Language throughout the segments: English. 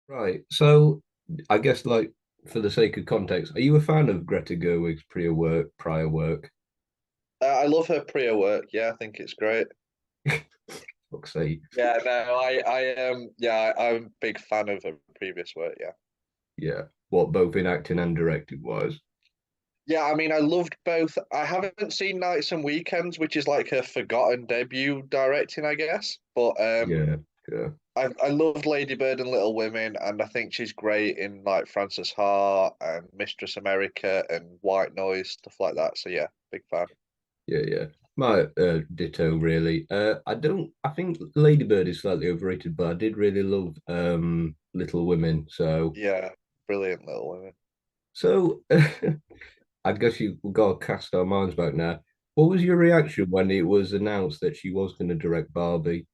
Right. So I guess like for the sake of context, are you a fan of Greta Gerwig's prior work? I love her Priya work. Yeah, I think it's great. Fuck's sake. Yeah, no, I'm a big fan of her previous work. Yeah, Yeah. What both in acting and directing wise. yeah. I mean, I loved both. I haven't seen Nights and Weekends, which is like her forgotten debut directing, I guess. But Yeah. Yeah. I loved Lady Bird and Little Women, and I think she's great in like Frances Ha and Mistress America and White Noise stuff like that. So yeah, big fan. Yeah, yeah. My ditto really. I think Lady Bird is slightly overrated, but I did really love Little Women. Yeah, brilliant Little Women. So I guess you've got to cast our minds back now. What was your reaction when it was announced that she was going to direct Barbie?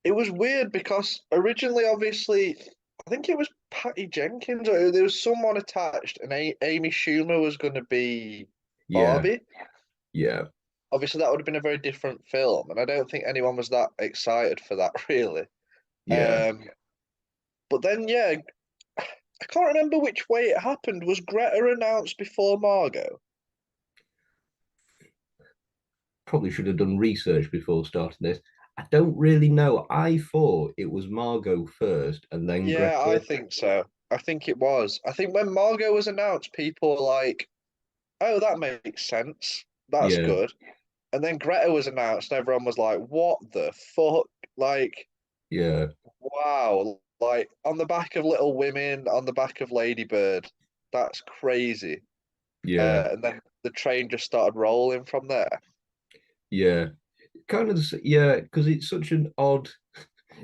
It was weird because originally, obviously, I think it was Patty Jenkins or there was someone attached, and Amy Schumer was going to be Yeah, Barbie. yeah, Obviously, that would have been a very different film, and I don't think anyone was that excited for that, really. yeah. Um, but then, yeah, I can't remember which way it happened. Was Greta announced before Margot? Probably should have done research before starting this. I don't really know. I thought it was Margot first and then Yeah, I Greta. think so. I think it was. I think when Margot was announced, people were like, "Oh, that makes sense. That's Yeah, good." And then Greta was announced, and everyone was like, "What the fuck?" Like, yeah, wow! Like on the back of Little Women, on the back of Lady Bird, that's crazy. yeah, And then the train just started rolling from there. yeah. Kind of, yeah, because it's such an odd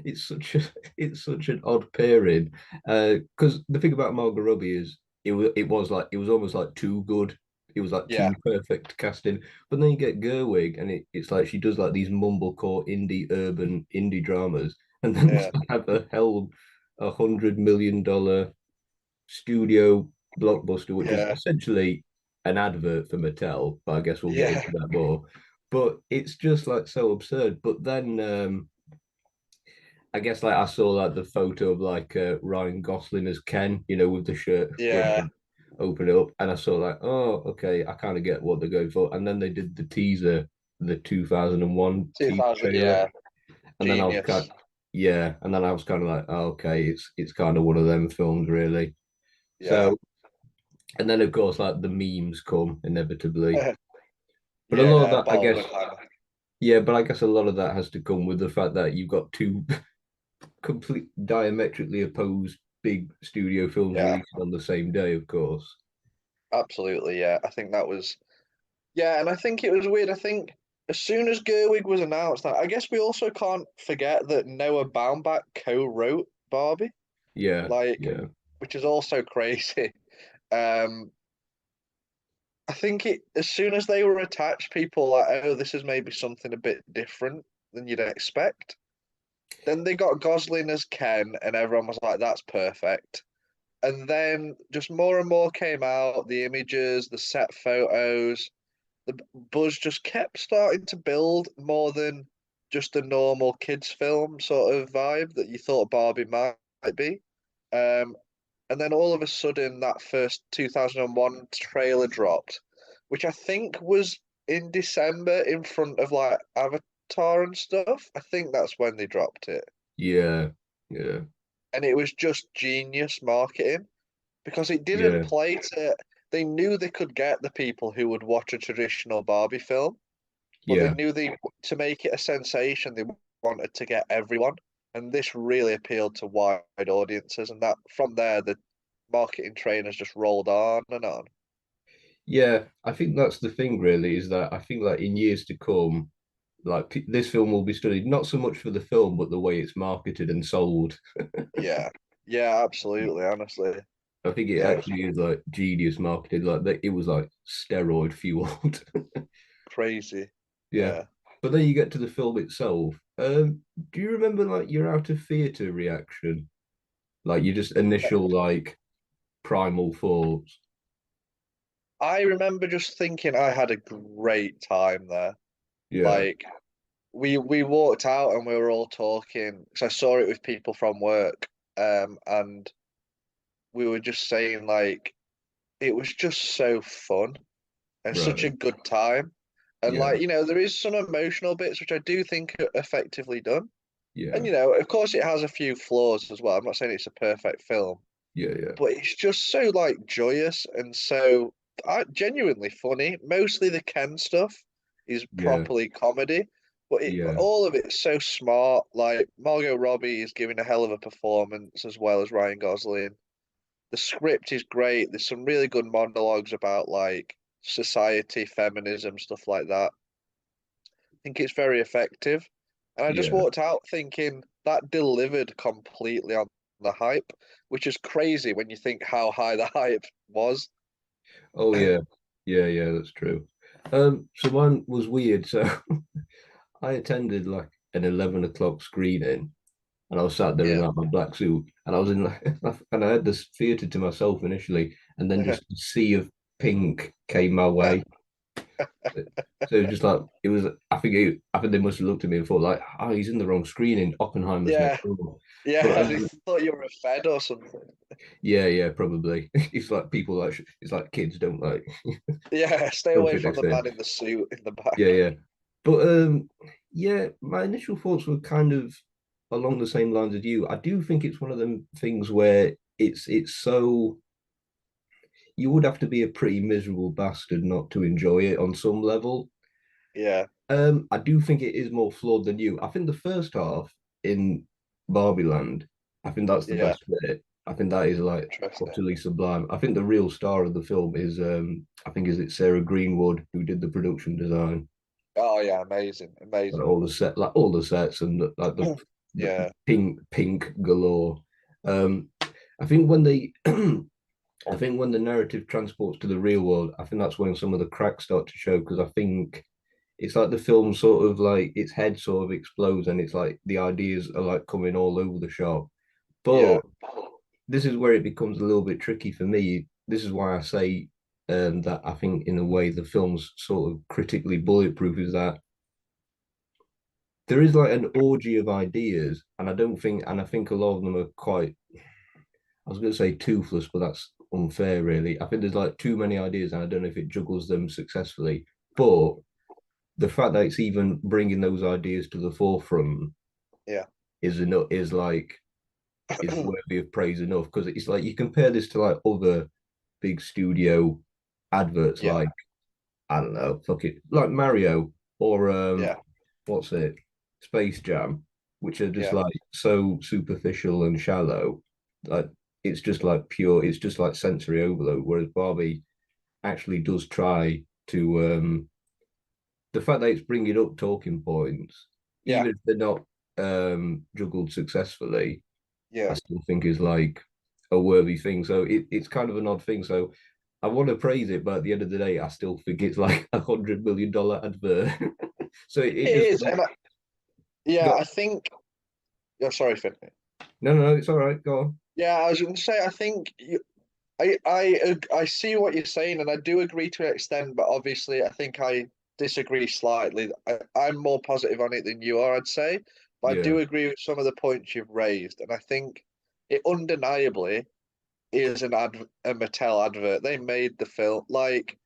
it's such a it's such an odd pairing. Because the thing about Margot Robbie is it was almost like too good. It was like Yeah, too perfect casting. But then you get Gerwig, and it's like she does like these mumblecore urban indie dramas, and then yeah, to have a hell $100 million studio blockbuster, which is yeah, essentially an advert for Mattel. But I guess we'll get yeah, into that more. But it's just like so absurd. But then I guess like I saw like the photo of like Ryan Gosling as Ken, with the shirt where yeah. they open it up, and I saw like, oh, okay, I kind of get what they're going for. And then they did the teaser, the 2001 teaser 2000, trailer, yeah, and then I was genius. kind, yeah, and then I was kind of like, oh, okay, it's kind of one of them films, really. Yeah, So, and then of course like the memes come inevitably, but a lot of yeah, that, I guess, Barbenheimer. yeah, but I guess a lot of that has to come with the fact that you've got two complete diametrically opposed big studio films Yeah, released on the same day, of course. absolutely. Yeah, I think that was. Yeah, and I think it was weird. I think as soon as Gerwig was announced, I guess we also can't forget that Noah Baumbach co-wrote Barbie, Yeah, like, yeah, which is also crazy. Um, I think it as soon as they were attached, people were like, oh, this is maybe something a bit different than you'd expect. Then they got Gosling as Ken, and everyone was like, that's perfect. And then just more and more came out, the images, the set photos, the buzz just kept starting to build more than just a normal kids film sort of vibe that you thought Barbie might be. Um, and then all of a sudden, that first 2001 trailer dropped, which I think was in December in front of like Avatar and stuff. I think that's when they dropped it. yeah, yeah, And it was just genius marketing because it didn't yeah, play to, they knew they could get the people who would watch a traditional Barbie film, but they yeah, knew they to make it a sensation, they wanted to get everyone. And this really appealed to wide audiences. And that from there, the marketing train has just rolled on and on. yeah. I think that's the thing, really, is that I think like in years to come, like this film will be studied not so much for the film, but the way it's marketed and sold. Yeah. Yeah, absolutely. Honestly. I think it Yeah, it was actually is like genius marketed, like that. It was like steroid fueled. crazy. Yeah. Yeah. But then you get to the film itself. Do you remember like your out of theater reaction? Like your just initial like primal thoughts? I remember just thinking I had a great time there. Yeah. Like we walked out and we were all talking because I saw it with people from work. and we were just saying like it was just so fun and such a Right. good time. And Yeah. like, there is some emotional bits which I do think are effectively done. And Yeah. of course it has a few flaws as well. I'm not saying it's a perfect film, Yeah. Yeah. but it's just so like joyous and so genuinely funny. Mostly the Ken stuff is Yeah. properly comedy, but Yeah. all of it's so smart. Like Margot Robbie is giving a hell of a performance as well as Ryan Gosling. The script is great. There's some really good monologues about like society, feminism, stuff like that. I think it's very effective. And I just Yeah. walked out thinking that delivered completely on the hype, which is crazy when you think how high the hype was. Oh yeah. Yeah. Yeah. That's true. So mine was weird. So I attended like an 11 o'clock screening, and I was sat there in Yeah. like my black suit, and I was in like, and I had this theatre to myself initially, and then just a sea of pink came my way. So it was just like it was. I think they must have looked at me and thought like, oh, he's in the wrong screening. Oppenheimer's next Yeah. door. But Yeah. They thought you were a Fed or something. yeah, yeah, probably. It's like people like it's like kids don't like Yeah. Stay don't away fit from next the to him. man in the suit in the Yeah, back. yeah. But yeah, my initial thoughts were kind of along the same lines as you. I do think it's one of them things where it's so you would have to be a pretty miserable bastard not to enjoy it on some level. Yeah. I do think it is more flawed than you. I think the first half in Barbie Land, I think that's the Yeah. best bit. I think that is like Interesting. utterly sublime. I think the real star of the film is I think is it Sarah Greenwood who did the production design. Oh yeah. Amazing. Like Amazing. all the set, like all the sets, and like the Yeah. pink galore. Um, I think when they, I think when the narrative transports to the real world, I think that's when some of the cracks start to show. Because I think it's like the film sort of like its head sort of explodes, and it's like the ideas are like coming all over the shop. But Yeah. this is where it becomes a little bit tricky for me. This is why I say that I think in a way the film's sort of critically bulletproof is that there is like an orgy of ideas, and I think a lot of them are quite. I was going to say toothless, but that's unfair, really. I think there's like too many ideas, and I don't know if it juggles them successfully. But the fact that it's even bringing those ideas to the forefront Yeah. is enough. Is like is worthy of praise enough because it's like you compare this to like other big studio adverts, Yeah. like I don't know, fuck it, like Mario or Yeah. what's it, Space Jam, which are just Yeah. like so superficial and shallow. Like it's just like pure, it's just like sensory overload. Whereas Barbie actually does try to the fact that it's bringing up talking points, Yeah. even if they're not juggled successfully, I Yeah. still think is like a worthy thing. So it's kind of an odd thing. So I want to praise it, but at the end of the day, I still think it's like $100 million advert. So it It just is, and yeah, go. I think. Yeah, sorry, Finn. No, no, no, it's all right. Go on. Yeah, I was going to say, I think I see what you're saying, and I do agree to an extent, but obviously, I think I disagree slightly. I'm more positive on it than you are, I'd say, but I Yeah, do agree with some of the points you've raised, and I think it undeniably is a Mattel advert. They made the film like,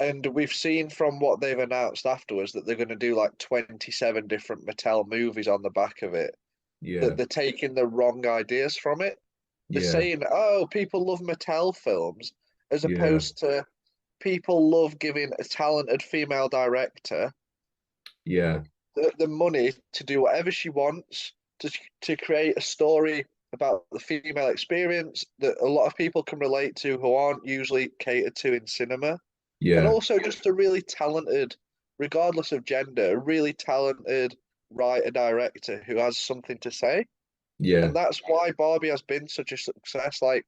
and we've seen from what they've announced afterwards that they're going to do like 27 different Mattel movies on the back of it. That yeah, they're taking the wrong ideas from it. They're yeah, saying, "Oh, people love Mattel films," as yeah, opposed to people love giving a talented female director yeah, the money to do whatever she wants to create a story about the female experience that a lot of people can relate to who aren't usually catered to in cinema, and yeah, also just a really talented, regardless of gender, a really talented writer director who has something to say. yeah, And that's why Barbie has been such a success. Like,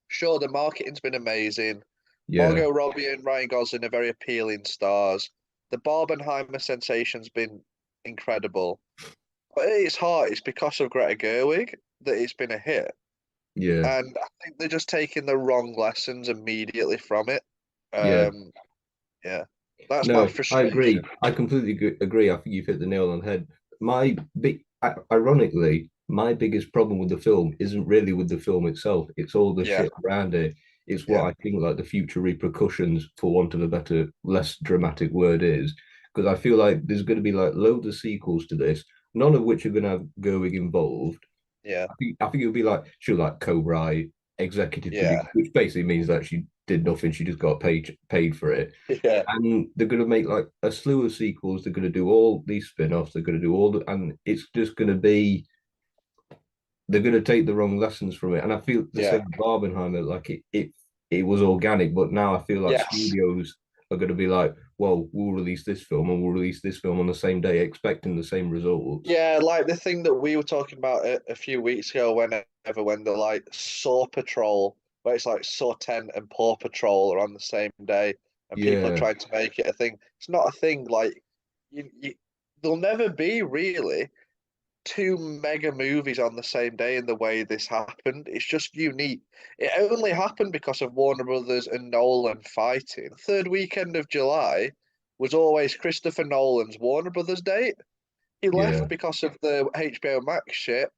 sure, the marketing's been amazing. yeah, Margot Robbie and Ryan Gosling are very appealing stars. The Barbenheimer sensation's been incredible. But at its heart, it's because of Greta Gerwig that it's been a hit. yeah, And I think they're just taking the wrong lessons immediately from it. yeah. Um, yeah, that's my No, I agree. frustration. I completely agree. I think you've hit the nail on the head. My big, ironically, my biggest problem with the film isn't really with the film itself. It's all the Yeah, shit around it. It's what yeah, I think like the future repercussions, for want of a better, less dramatic word, is. Because I feel like there's going to be like loads of sequels to this, none of which are going to have Gerwig involved. yeah, I think it would be like she'll like co-write, executive yeah, producer, which basically means that she did nothing. She just got paid for it. yeah, And they're going to make like a slew of sequels. They're going to do all these spin-offs. They're going to do all the, and it's just going to be they're going to take the wrong lessons from it. And I feel the yeah. same with Barbenheimer. Like it was organic, but now I feel like Yes. studios are going to be like, well, we'll release this film and we'll release this film on the same day, expecting the same results. Yeah, like the thing that we were talking about a few weeks ago, when the like Saw Patrol, where it's like Saw 10 and Paw Patrol are on the same day, and people are Yeah, trying to make it a thing. It's not a thing. Like you there'll never be really two mega movies on the same day in the way this happened. It's just unique. It only happened because of Warner Brothers and Nolan fighting. Third weekend of July was always Christopher Nolan's Warner Brothers date. He yeah, left because of the HBO Max shit.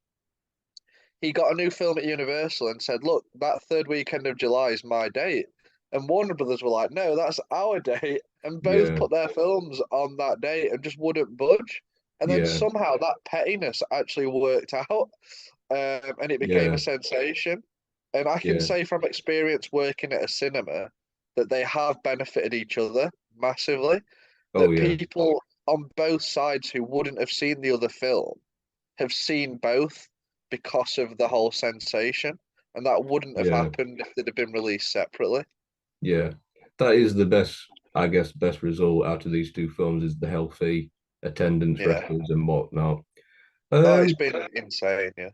He got a new film at Universal and said, "Look, that third weekend of July is my date." And Warner Brothers were like, "No, that's our date." And both yeah, put their films on that date and just wouldn't budge. And then yeah, somehow that pettiness actually worked out, and it became yeah, a sensation. And I can yeah. say from experience working at a cinema that they have benefited each other massively. Oh That yeah, people on both sides who wouldn't have seen the other film have seen both because of the whole sensation, and that wouldn't have yeah, happened if they'd have been released separately. yeah. That is the best, I guess, best result out of these two films is the healthy attendance Yeah. records and whatnot. Oh, it's Um, been insane. Yeah.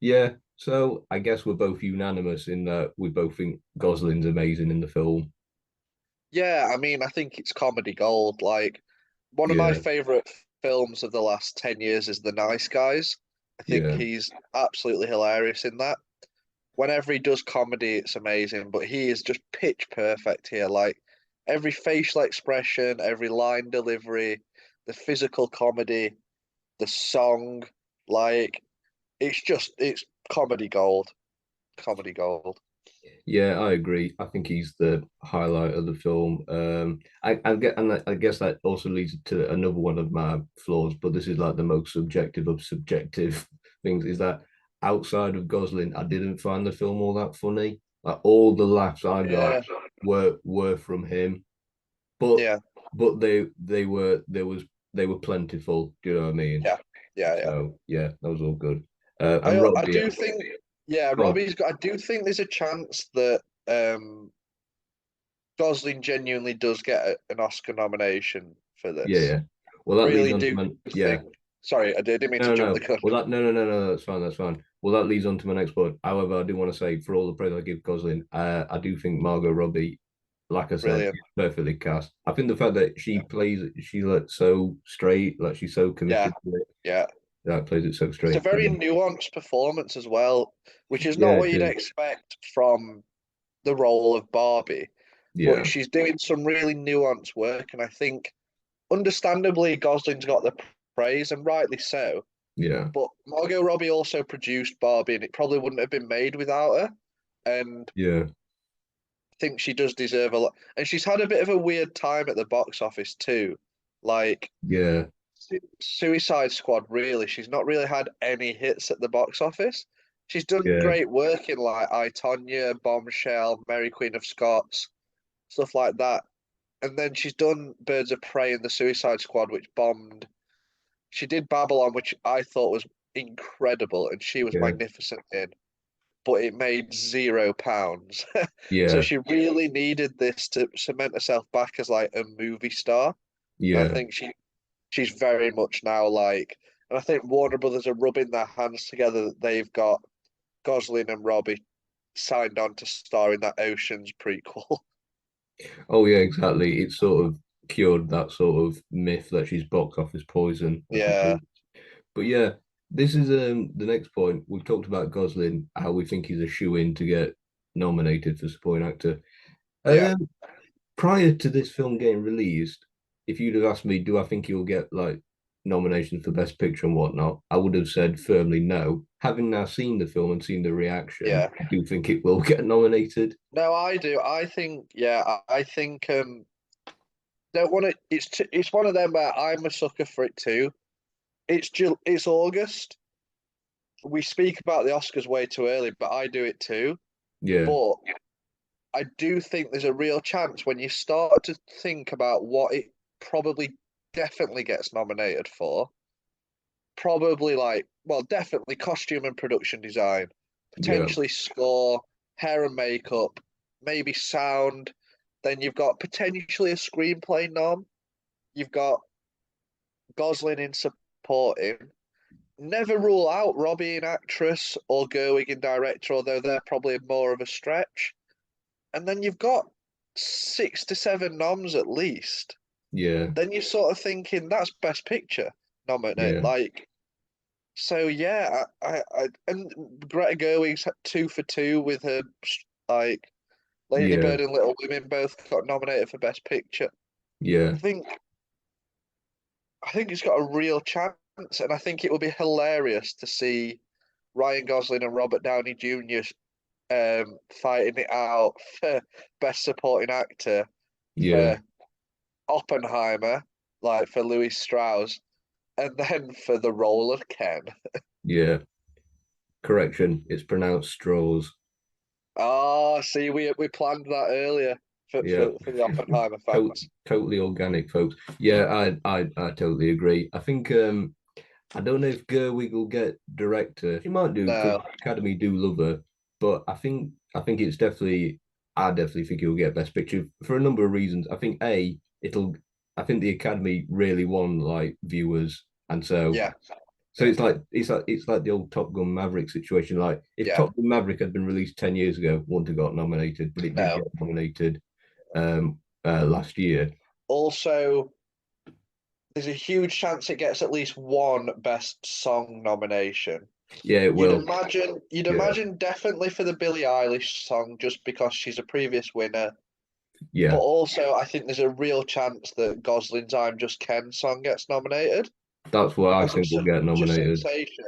yeah. So I guess we're both unanimous in that we both think Gosling's amazing in the film. Yeah, I mean, I think it's comedy gold. Like, one of my Yeah, favorite films of the last 10 years is The Nice Guys. I think yeah, he's absolutely hilarious in that. Whenever he does comedy, it's amazing, but he is just pitch perfect here. Like, every facial expression, every line delivery, the physical comedy, the song, like, it's comedy gold. Comedy gold. yeah. I agree. I think he's the highlight of the film. I guess that also leads to another one of my flaws, but this is like the most subjective of subjective things. Is that outside of Gosling, I didn't find the film all that funny. Like all the laughs I got Yeah, were from him, but yeah, they were plentiful. Do you know what I mean? yeah, yeah. So yeah, that was all good. And I Robbie, do think, yeah, oh Robbie's got. I do think there's a chance that Gosling genuinely does get an Oscar nomination for yeah, this. yeah. Well, that leads Really on to do my yeah. think. Sorry, I didn't mean to No, jump no. the gun. Well, that no, no, no, no. That's fine. That's fine. Well, that leads on to my next point. However, I do want to say, for all the praise I give Gosling, I do think Margot Robbie, like I said, Brilliant. is perfectly cast. I think the fact that she plays, she like so straight, like she's so Yeah, committed to it, yeah. that plays it so It's a straight. very nuanced performance as well, which is not Yeah, what it you'd is. expect from the role of Barbie. But Yeah, she's doing some really nuanced work, and I think, understandably, Gosling's got the praise, and rightly so. yeah, But Margot Robbie also produced Barbie, and it probably wouldn't have been made without her. And yeah, I think she does deserve a lot. And she's had a bit of a weird time at the box office too. Like yeah, Suicide Squad, really, she's not really had any hits at the box office. She's done yeah, great work in like I, Tonya, Bombshell, Mary Queen of Scots, stuff like that. And then she's done Birds of Prey and the Suicide Squad, which bombed. She did Babylon, which I thought was incredible, and she was yeah, magnificent in, but it made £0. So yeah, she really needed this to cement herself back as like a movie star. And I yeah. think she's very much now like, and I think Warner Brothers are rubbing their hands together that they've got Gosling and Robbie signed on to star in that Ocean's prequel. Oh yeah, exactly. It's sort of cured that sort of myth that she's box office poison, I Yeah, suppose. But yeah, this is the next point. We've talked about Gosling, how we think he's a shoe-in to get nominated for supporting actor. yeah. Um, Prior to this film getting released, if you'd have asked me, do I think he'll get like nominations for Best Picture and whatnot, I would have said firmly no. Having now seen the film and seen the reaction, Yeah. I do think it will get nominated. No, I do. I think, yeah, I think don't want to. It's one of them where I'm a sucker for it too. It's August. We speak about the Oscars way too early, but I do it too. Yeah, But I do think there's a real chance when you start to think about what it probably definitely gets nominated for. Probably like, well, definitely costume and production design, yeah, potentially score, hair and makeup, maybe sound. Then you've got potentially a screenplay nom. You've got Gosling in supporting. Never rule out Robbie in actress or Gerwig in director, although they're probably more of a stretch. And then you've got 6 to 7 noms at least. yeah, Then you're sort of thinking that's best picture nominate. yeah, Like, so yeah, and Greta Gerwig's 2 for 2 with her like Lady yeah, Bird and Little Women both got nominated for best picture. yeah, I think I think it's got a real chance, and I think it will be hilarious to see Ryan Gosling and Robert Downey Jr. Fighting it out for best supporting actor yeah, for Oppenheimer, like for Louis Strauss, and then for the role of Ken. yeah. Correction, it's pronounced straws. Ah, see, we planned that earlier Yeah, for the Oppenheimer to fans. totally organic, folks. Yeah, I totally agree. I think I don't know if Gerwig will get director. She might do because No, the Academy do love her, but I think it's definitely I definitely think he'll get Best Picture for a number of reasons. I think I think the Academy really won like viewers, and yeah, so it's like the old Top Gun Maverick situation. Like if yeah, Top Gun Maverick had been released 10 years ago, wouldn't have got nominated, but it did no. get nominated last year. Also, there's a huge chance it gets at least one Best Song nomination. Yeah, it will. You'd Yeah, imagine definitely for the Billie Eilish song, just because she's a previous winner. But yeah, also, I think there's a real chance that Gosling's "I'm Just Ken" song gets nominated that's what I because think it's will such get a nominated. sensation.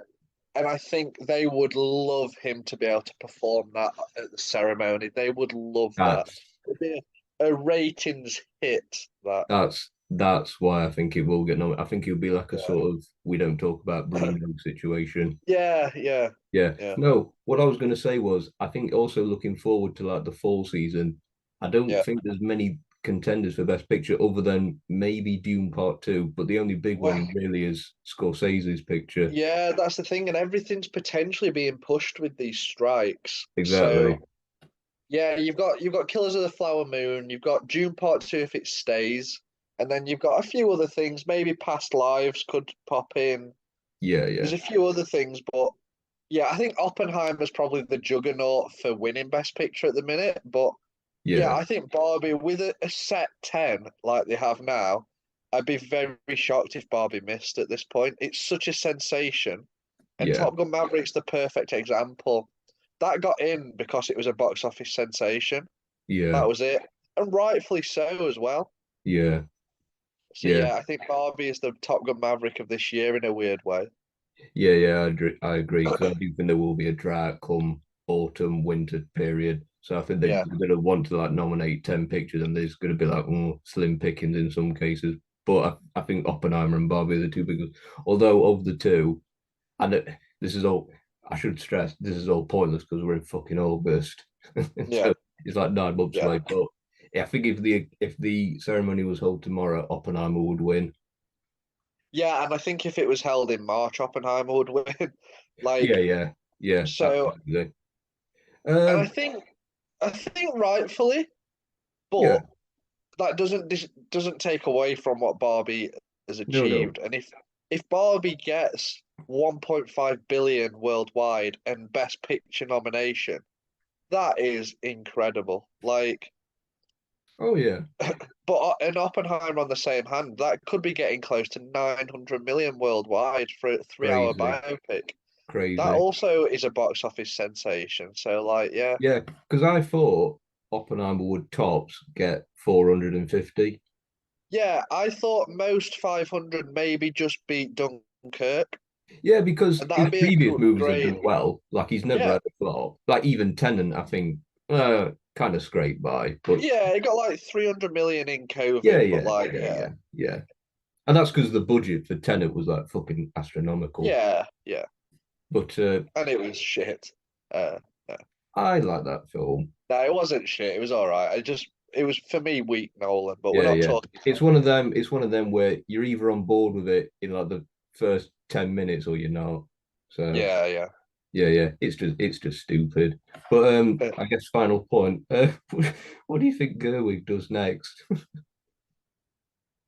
And I think they would love him to be able to perform that at the ceremony. They would love that. That's It'd be a ratings hit. That, that's why I think it will get nominated. I think it'll be like a yeah, sort of we don't talk about Bruno situation. yeah, yeah, Yeah. yeah, No, what I was going to say was I think also looking forward to like the fall season. I don't yeah. think there's many contenders for Best Picture other than maybe Dune Part Two, but the only big Well, one really is Scorsese's picture. yeah, that's the thing, and everything's potentially being pushed with these strikes. So Exactly. yeah, you've got Killers of the Flower Moon, you've got June Part 2 if it stays, and then you've got a few other things. Maybe Past Lives could pop in. Yeah, There's yeah, a few other things, but yeah, I think Oppenheimer's probably the juggernaut for winning Best Picture at the minute. But yeah, yeah, I think Barbie with a set 10 like they have now, I'd be very shocked if Barbie missed at this point. It's such a sensation. And yeah, Top Gun Maverick's the perfect example. That got in because it was a box office sensation. yeah, That was it. And rightfully so as well. yeah, So yeah. yeah, I think Barbie is the Top Gun Maverick of this year in a weird way. Yeah, I agree because I do think there will be a drought come autumn, winter period. So I think they're Yeah. going to want to like nominate 10 pictures and there's going to be like slim pickings in some cases. But I think Oppenheimer and Barbie are the two biggest. Although of the two, and this is all, I should stress, this is all pointless because we're in fucking August. Yeah. So it's like 9 months Yeah. away. But yeah, I think if the ceremony was held tomorrow, Oppenheimer would win. Yeah, and I think if it was held in March, Oppenheimer would win. Yeah, Like, yeah, yeah, so absolutely. and Um, I think rightfully, yeah, but that doesn't take away from what Barbie has no, no, achieved. And if Barbie gets 1.5 billion worldwide and Best Picture nomination, that is incredible. Like, oh yeah, but an Oppenheimer on the same hand, that could be getting close to 900 million worldwide for a 3 hour crazy, biopic. That crazy. also is a box office sensation. So, like, yeah, Yeah, because I thought Oppenheimer would tops get 450. Yeah, I thought most 500 maybe just beat Dunkirk, Yeah, because and his that'd be a previous movies have great. done well. Like he's never Yeah, had a flop. Like even Tennant, I think, kind of scraped by. But yeah, it got like 300 million in yeah, COVID, but yeah, like, yeah, yeah, yeah, yeah. And that's because the budget for Tenet was like fucking astronomical. yeah, yeah, But and it was shit. Yeah. I like that film. No, it wasn't shit. It was all right. It was for me weak Nolan, but we're Yeah, not yeah. talking It's about. one of them. It's one of them where you're either on board with it in like the first 10 minutes or you're not. So Yeah, yeah. yeah, yeah. It's just stupid. But I guess final point. What do you think Gerwig does next?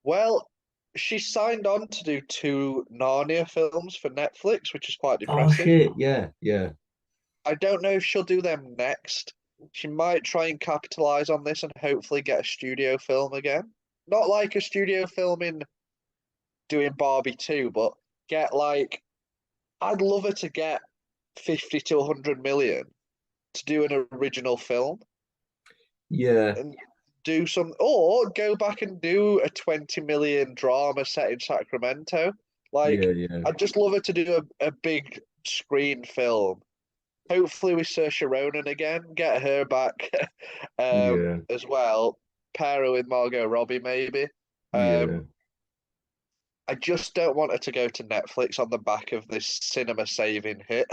Well, she signed on to do two Narnia films for Netflix, which is quite Oh depressing. shit! Yeah, yeah, I don't know if she'll do them next. She might try and capitalize on this and hopefully get a studio film again. Not like a studio film in doing Barbie 2, but get like, I'd love her to get 50 to 100 million to do an original film yeah, and do some, or go back and do a 20 million drama set in Sacramento. yeah, Like, yeah, I'd just love her to do a big screen film. Hopefully with Saoirse Ronan again, get her back yeah, as well. Pair her with Margot Robbie maybe. yeah. Um, I just don't want her to go to Netflix on the back of this cinema saving hit.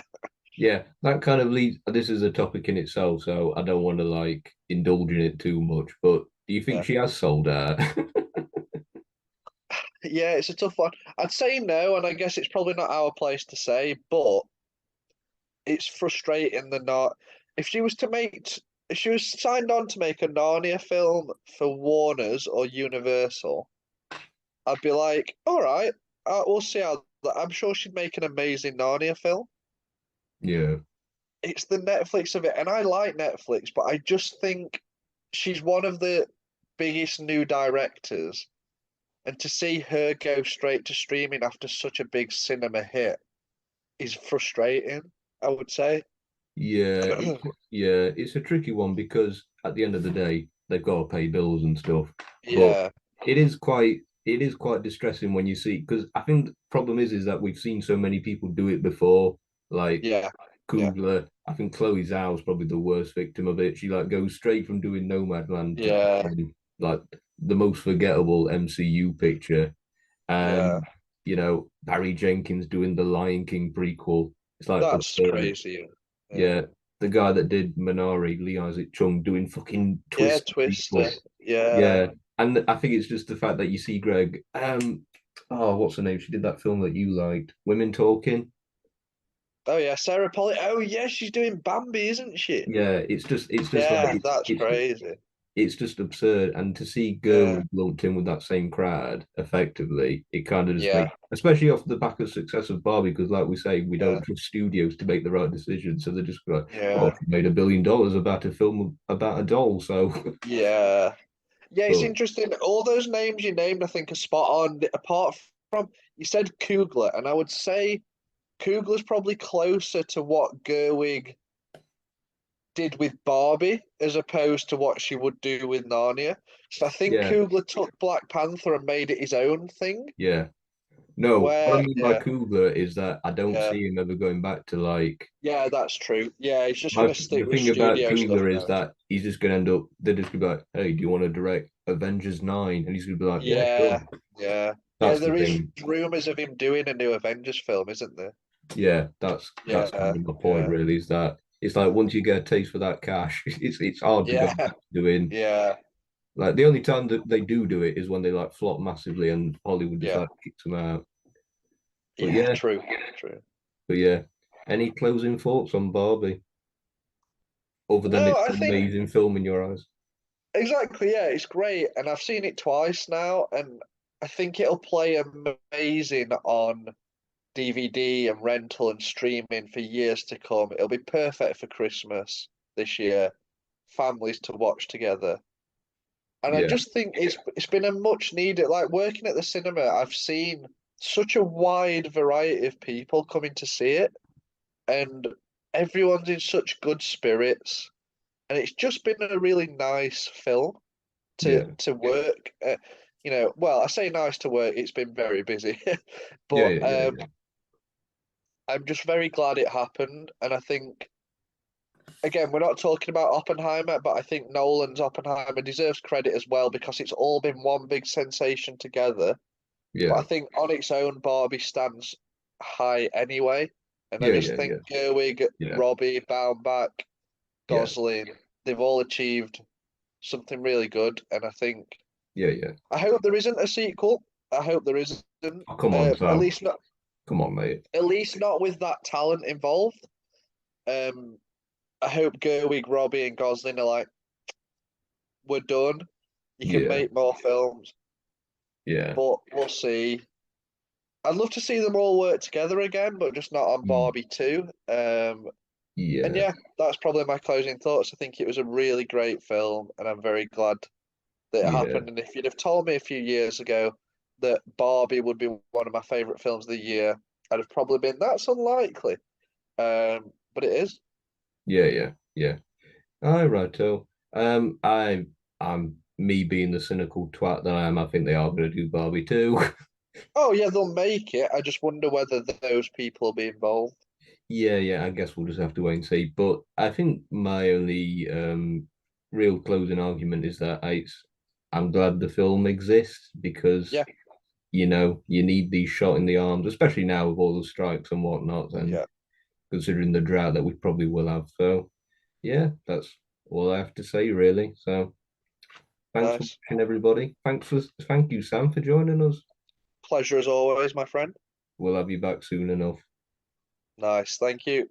Yeah, that kind of leads. This is a topic in itself, so I don't want to like indulge in it too much. But do you think Yeah. she has sold out? Yeah, it's a tough one. I'd say no, and I guess it's probably not our place to say, but it's frustrating the not. If she was to make, if she was signed on to make a Narnia film for Warner's or Universal, I'd be like, all right, we'll see how. I'm sure she'd make an amazing Narnia film. Yeah, It's the Netflix of it, and I like Netflix, but I just think she's one of the biggest new directors, and to see her go straight to streaming after such a big cinema hit is frustrating, I would say. yeah, yeah. It's a tricky one because at the end of the day, they've got to pay bills and stuff. But Yeah, it is quite distressing when you see because I think the problem is that we've seen so many people do it before, like yeah, yeah, Coogler. I think Chloe Zhao's probably the worst victim of it. She like goes straight from doing Nomadland to yeah, fucking, like the most forgettable MCU picture. yeah. And Barry Jenkins doing the Lion King prequel. It's like That's absurd. crazy. Yeah, Yeah, the guy that did Minari, Lee Isaac Chung, doing fucking yeah, Twist Twister. prequel. Yeah. Yeah, and I think it's just the fact that you see Greg. Oh, what's her name? She did that film that you liked, Women Talking. Oh yeah, Sarah Polly. Oh yeah, she's doing Bambi, isn't she? Yeah, it's just like Yeah, that's crazy. it's just absurd. And to see Yeah, Gerwig lumped in with that same crowd effectively, it kind of just yeah, makes, especially off the back of success of Barbie, because like we say, we yeah, don't trust studios to make the right decision. So they're just like, well, yeah, she made $1 billion about a film about a doll. So, yeah. Yeah, it's but interesting. All those names you named, I think, are spot on. Apart from you said Coogler, and I would say Coogler's probably closer to what Gerwig did with Barbie as opposed to what she would do with Narnia. So I think yeah, Coogler took Black Panther and made it his own thing. yeah. No, what I Where, mean by yeah, Coogler is that I don't yeah, see him ever going back to like yeah, that's true. Yeah, he's just my gonna stick the with thing about studio stuff Coogler is now. that he's just gonna end up they're just gonna be like, hey, do you want to direct Avengers 9? And he's gonna be like, yeah, sure. Yeah, yeah, yeah. That's the There is thing. rumors of him doing a new Avengers film, isn't there? Yeah, that's kind Yeah, of my point yeah, really, is that it's like once you get a taste for that cash, it's hard to go yeah, back to doing yeah, like the only time that they do it is when they like flop massively and Hollywood just yeah, like kicks them out. But yeah. yeah, True, true. but yeah. Any closing thoughts on Barbie? Other than No, it's I an think amazing film in your eyes? exactly. Yeah, it's great, and I've seen it twice now, and I think it'll play amazing on DVD and rental and streaming for years to come. It'll be perfect for Christmas this year, families to watch together. And I Yeah, just think it's been a much needed, like working at the cinema, I've seen such a wide variety of people coming to see it, and everyone's in such good spirits, and it's just been a really nice film to yeah, to work. well, I say nice to work. It's been very busy, Yeah, but yeah, yeah, yeah, I'm just very glad it happened. And I think, again, we're not talking about Oppenheimer, but I think Nolan's Oppenheimer deserves credit as well because it's all been one big sensation together. But I yeah, think on its own, Barbie stands high anyway. And I yeah, just yeah, think yeah, Gerwig, yeah, Robbie, Baumbach, yeah, Gosling, they've all achieved something really good. And I think yeah, yeah. I hope there isn't a sequel. I hope there isn't. Oh, come on, At Sam. least not, Come on, mate. at least not with that talent involved. Um, I hope Gerwig, Robbie, and Gosling are like, we're done. You can Yeah, make more films, yeah, but we'll see. I'd love to see them all work together again, but just not on Barbie 2. And yeah, yeah, that's probably my closing thoughts. I think it was a really great film, and I'm very glad that it yeah, happened. And if you'd have told me a few years ago that Barbie would be one of my favorite films of the year, I'd have probably been, that's unlikely. But it is. yeah, yeah, yeah. All right, so I'm me being the cynical twat that I am. I think they are going to do Barbie too. Oh yeah, they'll make it. I just wonder whether those people will be involved. Yeah, yeah. I guess we'll just have to wait and see. But I think my only real closing argument is that I'm glad the film exists because Yeah, you need these shot in the arms, especially now with all the strikes and whatnot, and yeah, considering the drought that we probably will have. So yeah, that's all I have to say really. So thanks for nice. watching, everybody. Thank you, Sam, for joining us. Pleasure as always, my friend. We'll have you back soon enough. Nice, thank you.